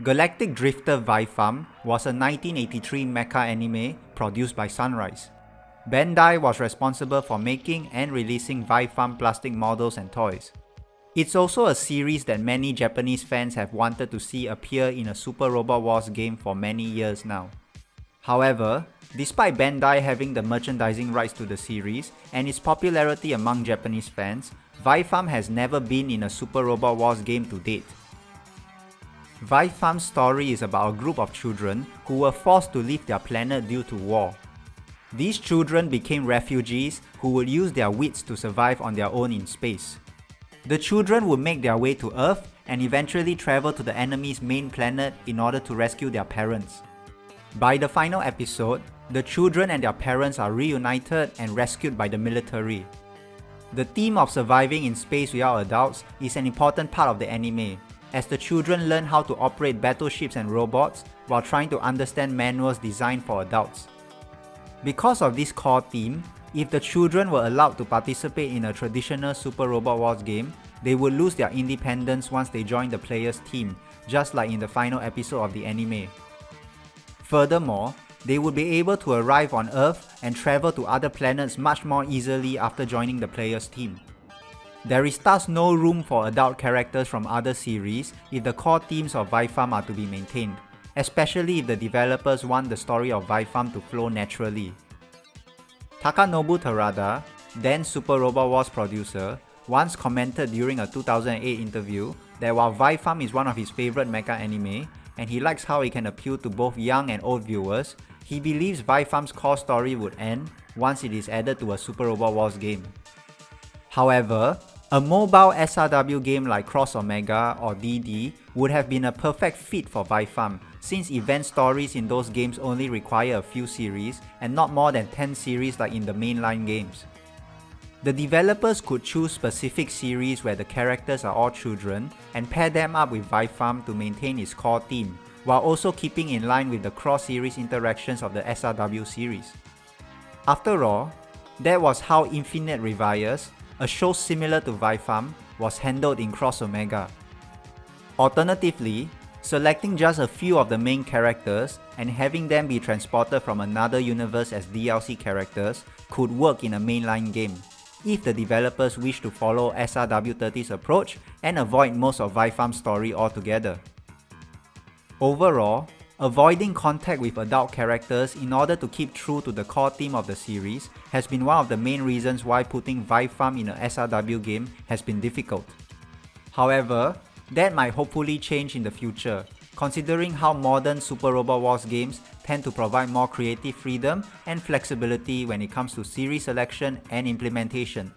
Galactic Drifter Vifam was a 1983 mecha anime produced by Sunrise. Bandai was responsible for making and releasing Vifam plastic models and toys. It's also a series that many Japanese fans have wanted to see appear in a Super Robot Wars game for many years now. However, despite Bandai having the merchandising rights to the series and its popularity among Japanese fans, Vifam has never been in a Super Robot Wars game to date. Vifam's story is about a group of children who were forced to leave their planet due to war. These children became refugees who would use their wits to survive on their own in space. The children would make their way to Earth and eventually travel to the enemy's main planet in order to rescue their parents. By the final episode, the children and their parents are reunited and rescued by the military. The theme of surviving in space without adults is an important part of the anime, as the children learn how to operate battleships and robots while trying to understand manuals designed for adults. Because of this core theme, if the children were allowed to participate in a traditional Super Robot Wars game, they would lose their independence once they join the player's team, just like in the final episode of the anime. Furthermore, they would be able to arrive on Earth and travel to other planets much more easily after joining the player's team. There is thus no room for adult characters from other series if the core themes of Vifam are to be maintained, especially if the developers want the story of Vifam to flow naturally. Takanobu Terada, then Super Robot Wars producer, once commented during a 2008 interview that while Vifam is one of his favorite mecha anime, and he likes how it can appeal to both young and old viewers, he believes Vifam's core story would end once it is added to a Super Robot Wars game. However, a mobile SRW game like Cross Omega or DD would have been a perfect fit for Vifam, since event stories in those games only require a few series and not more than 10 series like in the mainline games. The developers could choose specific series where the characters are all children and pair them up with Vifam to maintain its core theme, while also keeping in line with the cross-series interactions of the SRW series. After all, that was how Infinite Reviers, a show similar to Vifam, was handled in Cross Omega. Alternatively, selecting just a few of the main characters and having them be transported from another universe as DLC characters could work in a mainline game, if the developers wish to follow SRW30's approach and avoid most of Vifam's story altogether. Overall, avoiding contact with adult characters in order to keep true to the core theme of the series has been one of the main reasons why putting Vifam in an SRW game has been difficult. However, that might hopefully change in the future, considering how modern Super Robot Wars games tend to provide more creative freedom and flexibility when it comes to series selection and implementation.